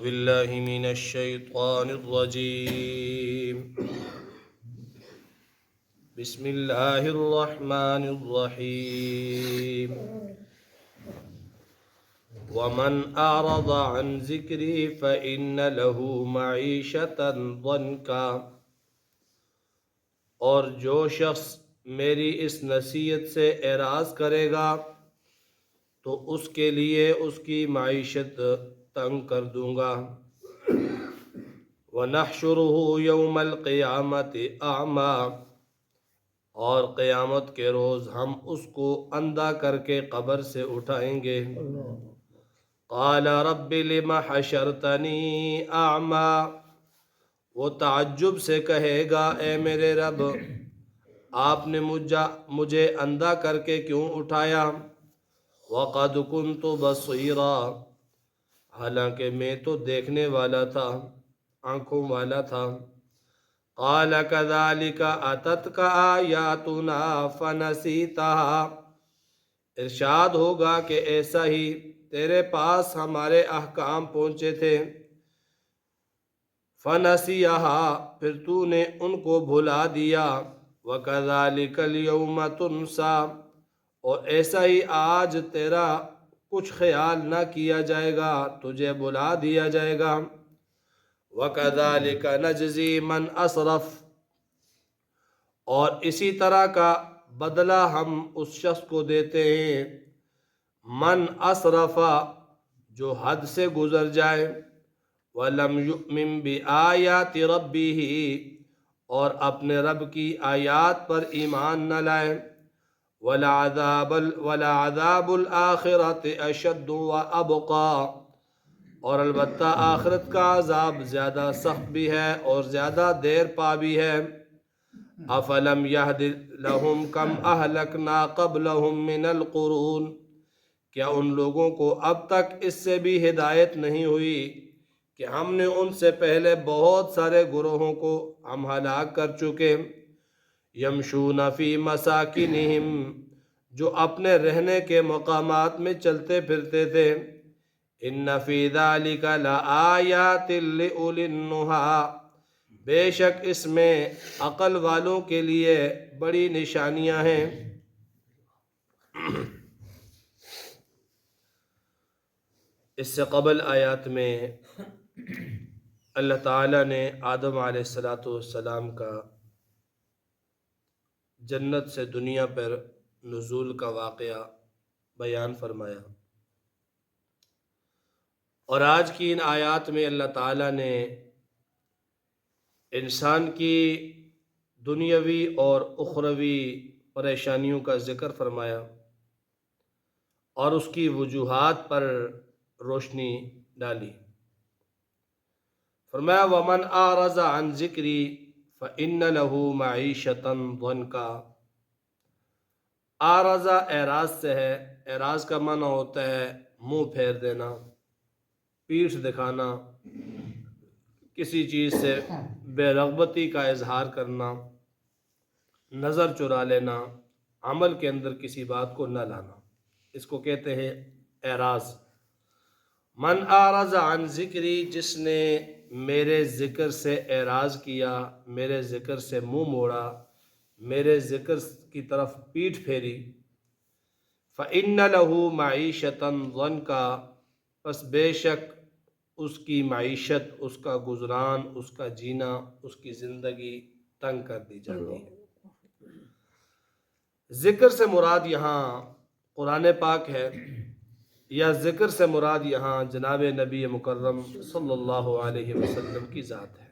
بالله من الشيطان الرجيم. بسم الله الرحمن الرحيم. ومن أعرض عن ذكري فإن له معيشة ضنكا، اور جو شخص میری اس نصیحت سے اعراض کرے گا تو اس کے لیے اس کی معیشت تنگ کر دوں گا. وَنَحْشُرُهُ يَوْمَ الْقِيَامَةِ أَعْمَى، اور قیامت کے روز ہم اس کو اندھا کر کے قبر سے اٹھائیں گے. قَالَ رَبِّ لِمَ حَشَرْتَنِي أَعْمَى، وہ تعجب سے کہے گا اے میرے رب، آپ نے مجھے اندھا کر کے کیوں اٹھایا؟ وَقَدْ كُنْتُ بَصِيرًا، حالانکہ میں تو دیکھنے والا تھا، آنکھوں والا تھا. قال كذلك اتتك آیاتنا فنسیتها، ارشاد ہوگا کہ ایسا ہی تیرے پاس ہمارے احکام پہنچے تھے. فنسیها، پھر تو نے ان کو بھلا دیا. وكذلك اليوم تنسى، اور ایسا ہی آج تیرا کچھ خیال نہ کیا جائے گا، تجھے بھلا دیا جائے گا. وَكَذَلِكَ نَجْزِي مَنْ أَسْرَفَ، اور اسی طرح کا بدلہ ہم اس شخص کو دیتے ہیں من اسرف، جو حد سے گزر جائے. وَلَمْ يُؤْمِنْ بِآيَاتِ رَبِّهِ، اور اپنے رب کی آیات پر ایمان نہ لائے. وَلَعَذَابُ الْآخِرَةِ أَشَدُّ وَأَبْقَى، اور البتہ آخرت کا عذاب زیادہ سخت بھی ہے اور زیادہ دیر پا بھی ہے. افلم یہد لہم کم اہلکنا قبلہم من القرون، کیا ان لوگوں کو اب تک اس سے بھی ہدایت نہیں ہوئی کہ ہم نے ان سے پہلے بہت سارے گروہوں کو ہم ہلاک کر چکے. یمشون فی مساکنہم، جو اپنے رہنے کے مقامات میں چلتے پھرتے تھے. ان فی ذلک لآیات لأولی النہی، بے شک اس میں عقل والوں کے لیے بڑی نشانیاں ہیں. اس سے قبل آیات میں اللہ تعالیٰ نے آدم علیہ السلام کا جنت سے دنیا پر نزول کا واقعہ بیان فرمایا، اور آج کی ان آیات میں اللہ تعالیٰ نے انسان کی دنیاوی اور اخروی پریشانیوں کا ذکر فرمایا اور اس کی وجوہات پر روشنی ڈالی. فرمایا وَمَنْ أَعْرَضَ عَنْ ذِكْرِي فَإِنَّ لَهُ مَعِيشَةً ضَنْكًا. آرزہ اعراض سے ہے. اعراض کا معنی ہوتا ہے منہ پھیر دینا، پیٹھ دکھانا، کسی چیز سے بے رغبتی کا اظہار کرنا، نظر چرا لینا، عمل کے اندر کسی بات کو نہ لانا، اس کو کہتے ہیں اعراض. من اعرض عن ذکری، جس نے میرے ذکر سے اعراض کیا، میرے ذکر سے منہ موڑا، میرے ذکر کی طرف پیٹھ پھیری. فإن له معیشة ضنکا، پس بے شک اس کی معیشت، اس کا گزران، اس کا جینا، اس کی زندگی تنگ کر دی جاتی ہے. ذکر سے مراد یہاں قرآن پاک ہے، یا ذکر سے مراد یہاں جناب نبی مکرم صلی اللہ علیہ وسلم کی ذات ہے.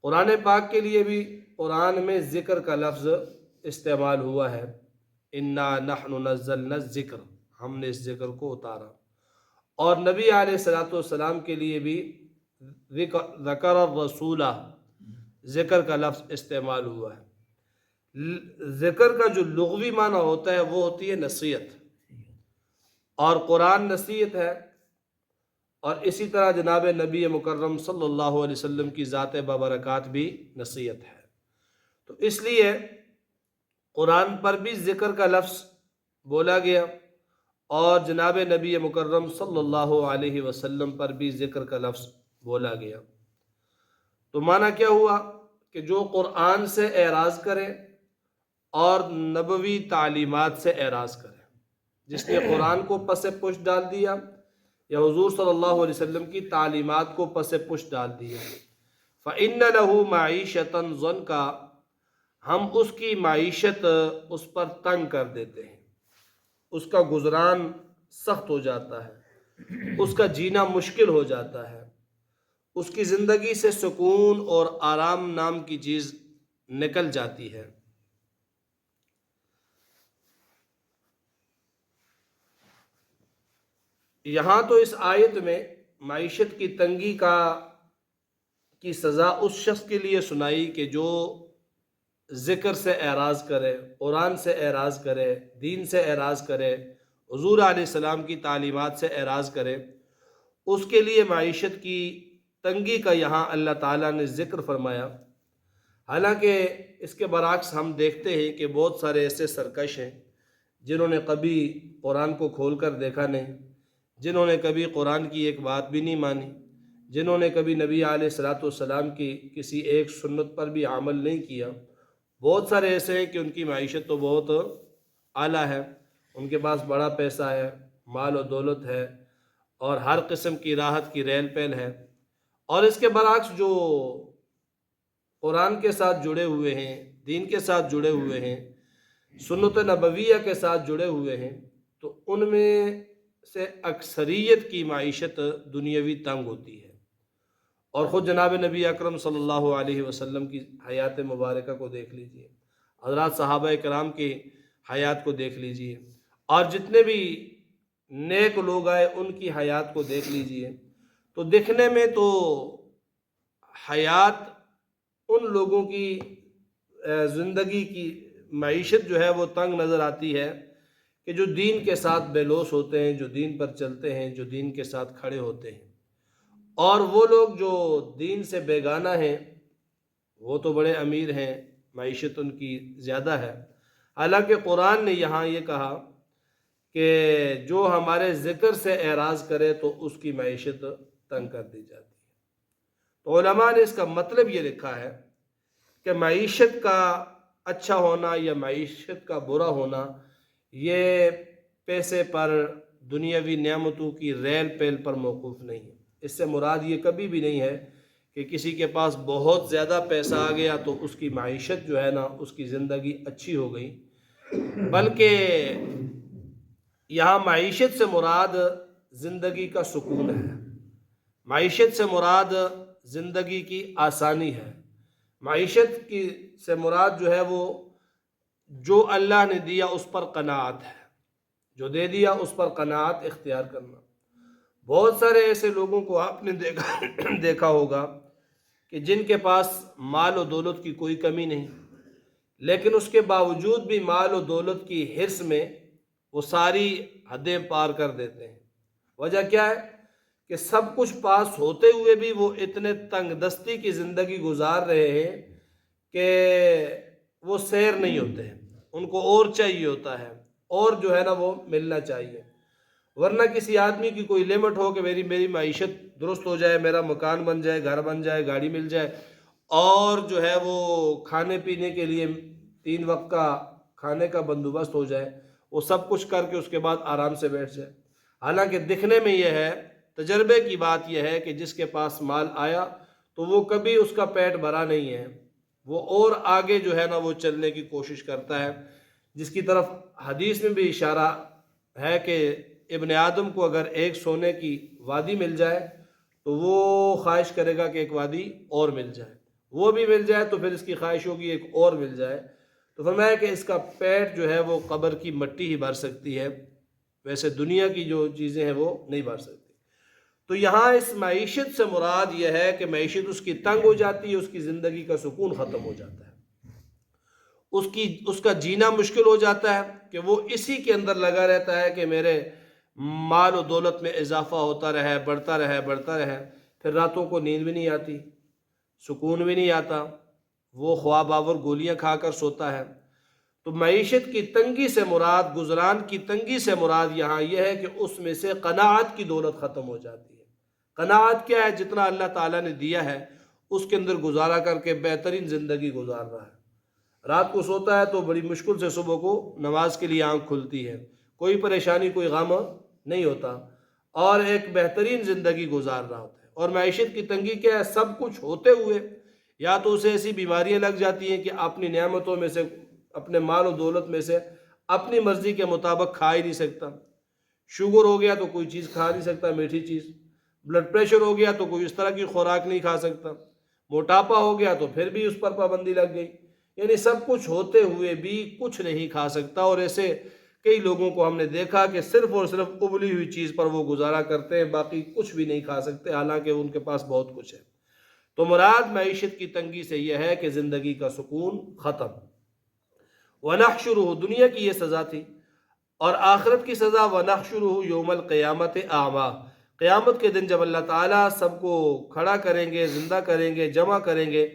قرآن پاک کے لیے بھی قرآن میں ذکر کا لفظ استعمال ہوا ہے. انا نحن نزلنا الذکر، ہم نے اس ذکر کو اتارا. اور نبی علیہ السلام کے لیے بھی ذکر الرسول، ذکر کا لفظ استعمال ہوا ہے. ذکر کا جو لغوی معنی ہوتا ہے وہ ہوتی ہے نصیحت، اور قرآن نصیحت ہے، اور اسی طرح جناب نبی مکرم صلی اللہ علیہ وسلم کی ذات بابرکات بھی نصیحت ہے. تو اس لیے قرآن پر بھی ذکر کا لفظ بولا گیا، اور جناب نبی مکرم صلی اللہ علیہ وسلم پر بھی ذکر کا لفظ بولا گیا۔ تو معنی کیا ہوا کہ جو قرآن سے اعراض کرے اور نبوی تعلیمات سے اعراض کرے، جس نے قرآن کو پس پش ڈال دیا یا حضور صلی اللہ علیہ وسلم کی تعلیمات کو پس پش ڈال دیا، فَإِنَّ لَهُ مَعِيشَةً ضَنْكَ، ہم اس کی معیشت اس پر تنگ کر دیتے ہیں، اس کا گزران سخت ہو جاتا ہے، اس کا جینا مشکل ہو جاتا ہے، اس کی زندگی سے سکون اور آرام نام کی چیز نکل جاتی ہے۔ یہاں تو اس آیت میں معیشت کی تنگی کی سزا اس شخص کے لیے سنائی کہ جو ذکر سے اعراض کرے، قرآن سے اعراض کرے، دین سے اعراض کرے، حضور علیہ السلام کی تعلیمات سے اعراض کرے، اس کے لیے معیشت کی تنگی کا یہاں اللہ تعالیٰ نے ذکر فرمایا۔ حالانکہ اس کے برعکس ہم دیکھتے ہیں کہ بہت سارے ایسے سرکش ہیں جنہوں نے کبھی قرآن کو کھول کر دیکھا نہیں، جنہوں نے کبھی قرآن کی ایک بات بھی نہیں مانی، جنہوں نے کبھی نبی علیہ السلام کی کسی ایک سنت پر بھی عمل نہیں کیا۔ بہت سارے ایسے ہیں کہ ان کی معیشت تو بہت اعلیٰ ہے، ان کے پاس بڑا پیسہ ہے، مال و دولت ہے، اور ہر قسم کی راحت کی ریل پیل ہے، اور اس کے برعکس جو قرآن کے ساتھ جڑے ہوئے ہیں، دین کے ساتھ جڑے ہوئے ہیں، سنت نبویہ کے ساتھ جڑے ہوئے ہیں، تو ان میں سے اکثریت کی معیشت دنیاوی تنگ ہوتی ہے۔ اور خود جناب نبی اکرم صلی اللہ علیہ وسلم کی حیات مبارکہ کو دیکھ لیجئے، حضرات صحابہ کرام کی حیات کو دیکھ لیجئے، اور جتنے بھی نیک لوگ آئے ان کی حیات کو دیکھ لیجئے، تو دیکھنے میں تو حیات ان لوگوں کی زندگی کی معیشت جو ہے وہ تنگ نظر آتی ہے کہ جو دین کے ساتھ بے لوث ہوتے ہیں، جو دین پر چلتے ہیں، جو دین کے ساتھ کھڑے ہوتے ہیں، اور وہ لوگ جو دین سے بیگانہ ہیں وہ تو بڑے امیر ہیں، معیشت ان کی زیادہ ہے۔ حالانکہ قرآن نے یہاں یہ کہا کہ جو ہمارے ذکر سے اعراض کرے تو اس کی معیشت تنگ کر دی جاتی ہے۔ تو علماء نے اس کا مطلب یہ لکھا ہے کہ معیشت کا اچھا ہونا یا معیشت کا برا ہونا یہ پیسے پر، دنیاوی نعمتوں کی ریل پیل پر موقوف نہیں ہے۔ اس سے مراد یہ کبھی بھی نہیں ہے کہ کسی کے پاس بہت زیادہ پیسہ آ گیا تو اس کی معیشت جو ہے نا، اس کی زندگی اچھی ہو گئی، بلکہ یہاں معیشت سے مراد زندگی کا سکون ہے، معیشت سے مراد زندگی کی آسانی ہے، معیشت سے مراد جو ہے وہ جو اللہ نے دیا اس پر قناعت ہے، جو دے دیا اس پر قناعت اختیار کرنا۔ بہت سارے ایسے لوگوں کو آپ نے دیکھا ہوگا کہ جن کے پاس مال و دولت کی کوئی کمی نہیں، لیکن اس کے باوجود بھی مال و دولت کی حرص میں وہ ساری حدیں پار کر دیتے ہیں۔ وجہ کیا ہے کہ سب کچھ پاس ہوتے ہوئے بھی وہ اتنے تنگ دستی کی زندگی گزار رہے ہیں کہ وہ سیر نہیں ہوتے ہیں، ان کو اور چاہیے ہوتا ہے، اور جو ہے نا وہ ملنا چاہیے۔ ورنہ کسی آدمی کی کوئی لمٹ ہو کہ میری معیشت درست ہو جائے، میرا مکان بن جائے، گھر بن جائے، گاڑی مل جائے، اور جو ہے وہ کھانے پینے کے لیے 3 وقت کا کھانے کا بندوبست ہو جائے، وہ سب کچھ کر کے اس کے بعد آرام سے بیٹھ جائے۔ حالانکہ دکھنے میں یہ ہے، تجربے کی بات یہ ہے کہ جس کے پاس مال آیا تو وہ کبھی اس کا پیٹ بھرا نہیں ہے، وہ اور آگے جو ہے نا وہ چلنے کی کوشش کرتا ہے، جس کی طرف حدیث میں بھی اشارہ ہے کہ ابن آدم کو اگر ایک سونے کی وادی مل جائے تو وہ خواہش کرے گا کہ ایک وادی اور مل جائے، وہ بھی مل جائے تو پھر اس کی خواہش ہوگی ایک اور مل جائے۔ تو فرمایا کہ اس کا پیٹ جو ہے وہ قبر کی مٹی ہی بھر سکتی ہے، ویسے دنیا کی جو چیزیں ہیں وہ نہیں بھر سکتی۔ تو یہاں اس معیشت سے مراد یہ ہے کہ معیشت اس کی تنگ ہو جاتی ہے، اس کی زندگی کا سکون ختم ہو جاتا ہے، اس کا جینا مشکل ہو جاتا ہے کہ وہ اسی کے اندر لگا رہتا ہے کہ میرے مال و دولت میں اضافہ ہوتا رہے، بڑھتا رہے، بڑھتا رہے، پھر راتوں کو نیند بھی نہیں آتی، سکون بھی نہیں آتا، وہ خواب آور گولیاں کھا کر سوتا ہے۔ تو معیشت کی تنگی سے مراد، گزران کی تنگی سے مراد یہاں یہ ہے کہ اس میں سے قناعت کی دولت ختم ہو جاتی ہے۔ قناعت کیا ہے؟ جتنا اللہ تعالیٰ نے دیا ہے اس کے اندر گزارا کر کے بہترین زندگی گزار رہا ہے۔ رات کو سوتا ہے تو بڑی مشکل سے صبح کو نماز کے لیے آنکھ کھلتی ہے، کوئی پریشانی کوئی غم نہیں ہوتا، اور ایک بہترین زندگی گزار رہا ہوتا ہے۔ اور معیشت کی تنگی کیا ہے؟ سب کچھ ہوتے ہوئے یا تو اسے ایسی بیماریاں لگ جاتی ہیں کہ اپنی نعمتوں میں سے، اپنے مال و دولت میں سے اپنی مرضی کے مطابق کھا ہی نہیں سکتا۔ شوگر ہو گیا تو کوئی چیز کھا نہیں سکتا، میٹھی چیز۔ بلڈ پریشر ہو گیا تو کوئی اس طرح کی خوراک نہیں کھا سکتا۔ موٹاپا ہو گیا تو پھر بھی اس پر پابندی لگ گئی۔ یعنی سب کچھ ہوتے ہوئے بھی کچھ نہیں کھا سکتا، اور ایسے کئی لوگوں کو ہم نے دیکھا کہ صرف اور صرف ابلی ہوئی چیز پر وہ گزارا کرتے ہیں، باقی کچھ بھی نہیں کھا سکتے، حالانکہ ان کے پاس بہت کچھ ہے۔ تو مراد معیشت کی تنگی سے یہ ہے کہ زندگی کا سکون ختم۔ وَنَحْشُرُهُ، دنیا کی یہ سزا تھی، اور آخرت کی سزا وَنَحْشُرُهُ یوم القیامت اعمیٰ، قیامت کے دن جب اللہ تعالیٰ سب کو کھڑا کریں گے، زندہ کریں گے، جمع کریں گے،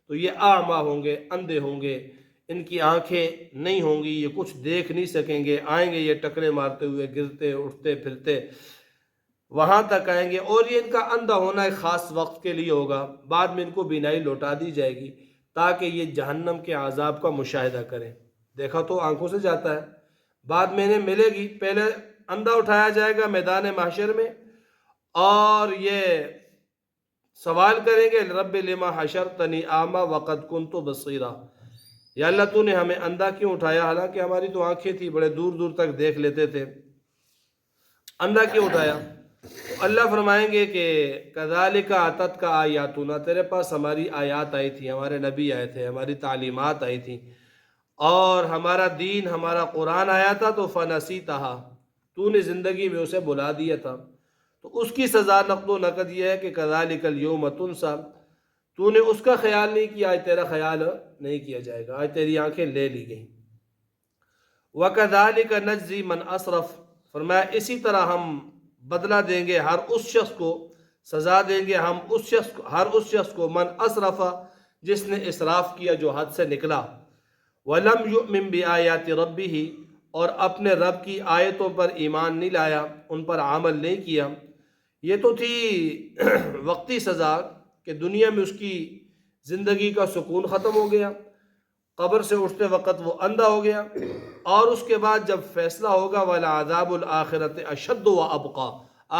تو یہ اعمیٰ ہوں گے، اندھے ہوں گے، ان کی آنکھیں نہیں ہوں گی، یہ کچھ دیکھ نہیں سکیں گے۔ آئیں گے یہ ٹکرے مارتے ہوئے، گرتے اٹھتے پھرتے، وہاں تک آئیں گے، اور یہ ان کا اندھا ہونا ایک خاص وقت کے لیے ہوگا، بعد میں ان کو بینائی لوٹا دی جائے گی تاکہ یہ جہنم کے عذاب کا مشاہدہ کریں۔ دیکھا تو آنکھوں سے جاتا ہے، بعد میں انہیں ملے گی۔ پہلے اندھا اٹھایا جائے گا میدان محشر میں، اور یہ سوال کریں گے رب لما حشرتنی اعمیٰ وقد کنت بصیرا، یا اللہ تو نے ہمیں اندھا کیوں اٹھایا، حالانکہ ہماری تو آنکھیں تھی، بڑے دور دور تک دیکھ لیتے تھے، اندھا کیوں اٹھایا؟ تو اللہ فرمائیں گے کہ کذالک اتتک آیاتنا، تیرے پاس ہماری آیات آئی تھی، ہمارے نبی آئے تھے، ہماری تعلیمات آئی تھیں، اور ہمارا دین، ہمارا قرآن آیا تھا، تو فنسیتھا، تو نے زندگی میں اسے بلا دیا تھا۔ تو اس کی سزا نقد و نقد یہ ہے کہ کذالک الیوم تنسیٰ، تو نے اس کا خیال نہیں کیا، آج تیرا خیال نہیں کیا جائے گا، آج تیری آنکھیں لے لی گئیں۔ وَكَذَلِكَ نَجْزِي مَنْ أَسْرَفَ، فرمایا اسی طرح ہم بدلہ دیں گے ہر اس شخص کو، سزا دیں گے ہم ہر اس شخص کو، من اسرف، جس نے اسراف کیا، جو حد سے نکلا، وَلَمْ يُؤْمِن بِآيَاتِ رَبِّهِ، اور اپنے رب کی آیتوں پر ایمان نہیں لایا، ان پر عمل نہیں کیا۔ یہ تو تھی وقتی سزا کہ دنیا میں اس کی زندگی کا سکون ختم ہو گیا، قبر سے اٹھتے وقت وہ اندھا ہو گیا، اور اس کے بعد جب فیصلہ ہوگا وَلَعَذَابُ الْآخِرَةِ أَشَدُّ وَأَبْقَىٰ،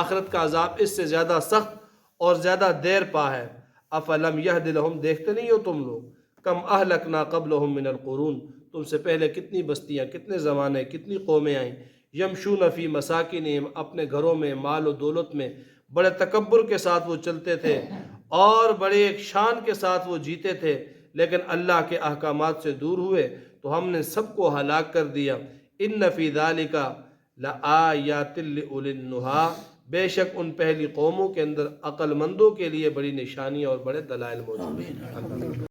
آخرت کا عذاب اس سے زیادہ سخت اور زیادہ دیر پا ہے۔ أَفَلَمْ يَهْدِ لَهُمْ، دیکھتے نہیں ہو تم لوگ، کم أَهْلَكْنَا قَبْلَهُمْ مِنَ الْقُرُونِ، تم سے پہلے کتنی بستیاں، کتنے زمانے، کتنی قومیں آئیں، یمشون فی مساکنہم، اپنے گھروں میں، مال و دولت میں بڑے تکبر کے ساتھ وہ چلتے تھے، اور بڑے ایک شان کے ساتھ وہ جیتے تھے، لیکن اللہ کے احکامات سے دور ہوئے تو ہم نے سب کو ہلاک کر دیا۔ ان فی ذالک لآیات لأولی النہیٰ، بے شک ان پہلی قوموں کے اندر عقل مندوں کے لیے بڑی نشانیاں اور بڑے دلائل موجود ہیں۔